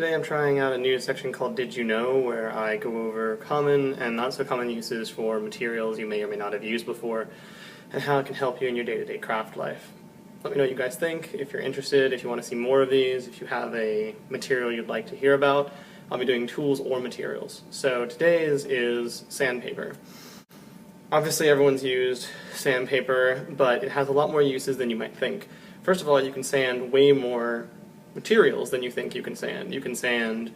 Today I'm trying out a new section called Did You Know, where I go over common and not so common uses for materials you may or may not have used before, and how it can help you in your day-to-day craft life. Let me know what you guys think. If you're interested, if you want to see more of these, if you have a material you'd like to hear about, I'll be doing tools or materials. So today's is sandpaper. Obviously everyone's used sandpaper, but it has a lot more uses than you might think. First of all, you can sand way more materials than you think you can sand. You can sand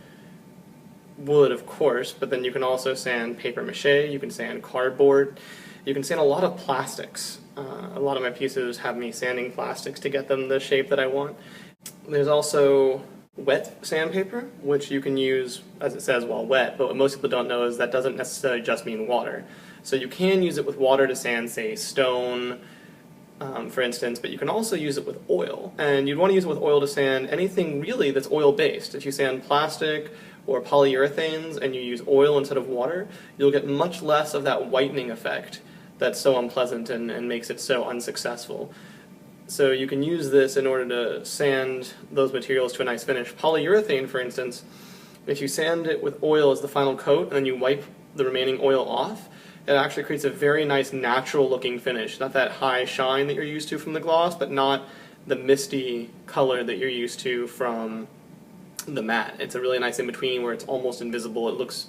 wood, of course, but then you can also sand paper mache, you can sand cardboard, you can sand a lot of plastics. A lot of my pieces have me sanding plastics to get them the shape that I want. There's also wet sandpaper, which you can use, as it says, while wet, but what most people don't know is that doesn't necessarily just mean water. So you can use it with water to sand, say, stone, for instance, but you can also use it with oil. And you'd want to use it with oil to sand anything really that's oil-based. If you sand plastic or polyurethanes and you use oil instead of water, you'll get much less of that whitening effect that's so unpleasant and makes it so unsuccessful. So you can use this in order to sand those materials to a nice finish. Polyurethane, for instance, if you sand it with oil as the final coat and then you wipe the remaining oil off, it actually creates a very nice natural looking finish. Not that high shine that you're used to from the gloss, but not the misty color that you're used to from the matte. It's a really nice in between where it's almost invisible. It looks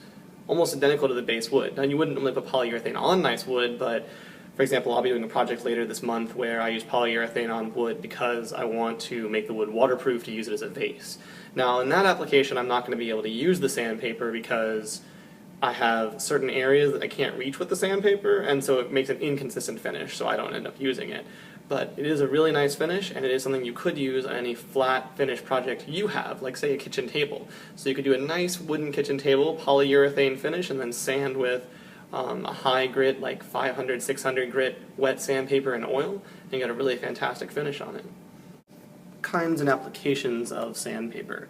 almost identical to the base wood. Now you wouldn't normally put polyurethane on nice wood, but for example, I'll be doing a project later this month where I use polyurethane on wood because I want to make the wood waterproof to use it as a vase. Now in that application I'm not going to be able to use the sandpaper because I have certain areas that I can't reach with the sandpaper, and so it makes an inconsistent finish, so I don't end up using it. But it is a really nice finish, and it is something you could use on any flat finish project you have, like say a kitchen table. So you could do a nice wooden kitchen table, polyurethane finish, and then sand with a high grit, like 500, 600 grit wet sandpaper and oil, and get a really fantastic finish on it. Kinds and applications of sandpaper.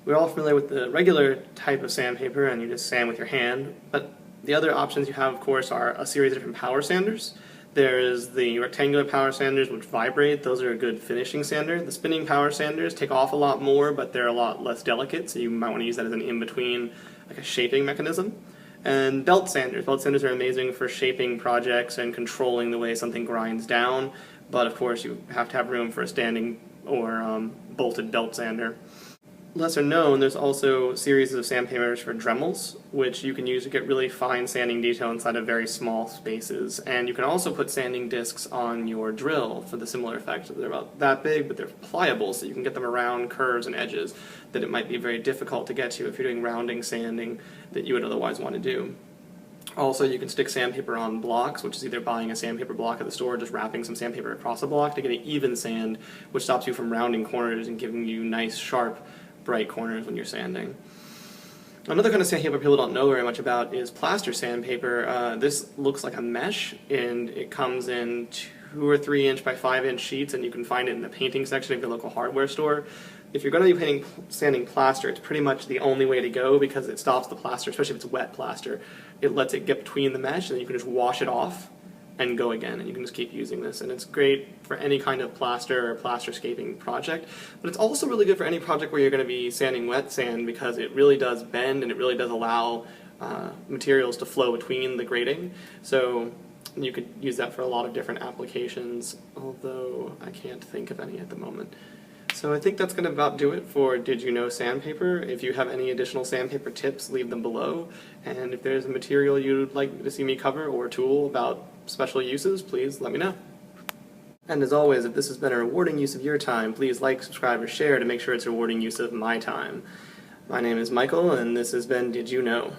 We're all familiar with the regular type of sandpaper, and you just sand with your hand, but the other options you have, of course, are a series of different power sanders. There's the rectangular power sanders, which vibrate. Those are a good finishing sander. The spinning power sanders take off a lot more, but they're a lot less delicate, so you might want to use that as an in-between, like a shaping mechanism. And belt sanders. Belt sanders are amazing for shaping projects and controlling the way something grinds down, but of course you have to have room for a standing or bolted belt sander. Lesser known, there's also series of sandpapers for Dremels, which you can use to get really fine sanding detail inside of very small spaces. And you can also put sanding discs on your drill for the similar effect. They're about that big, but they're pliable, so you can get them around curves and edges that it might be very difficult to get to if you're doing rounding sanding that you would otherwise want to do. Also, you can stick sandpaper on blocks, which is either buying a sandpaper block at the store or just wrapping some sandpaper across the block to get an even sand, which stops you from rounding corners and giving you nice, sharp, bright corners when you're sanding. Another kind of sandpaper people don't know very much about is plaster sandpaper. This looks like a mesh, and it comes in 2 or 3 inch by 5 inch sheets, and you can find it in the painting section of your local hardware store. If you're going to be sanding plaster, it's pretty much the only way to go because it stops the plaster, especially if it's wet plaster. It lets it get between the mesh, and then you can just wash it off and go again, and you can just keep using this, and it's great for any kind of plaster or plasterscaping project, but it's also really good for any project where you're going to be sanding wet sand because it really does bend and it really does allow materials to flow between the grating, so you could use that for a lot of different applications, although I can't think of any at the moment. So I think that's going to about do it for Did You Know Sandpaper. If you have any additional sandpaper tips, leave them below. And if there's a material you'd like to see me cover or a tool about special uses, please let me know. And as always, if this has been a rewarding use of your time, please like, subscribe, or share to make sure it's a rewarding use of my time. My name is Michael, and this has been Did You Know?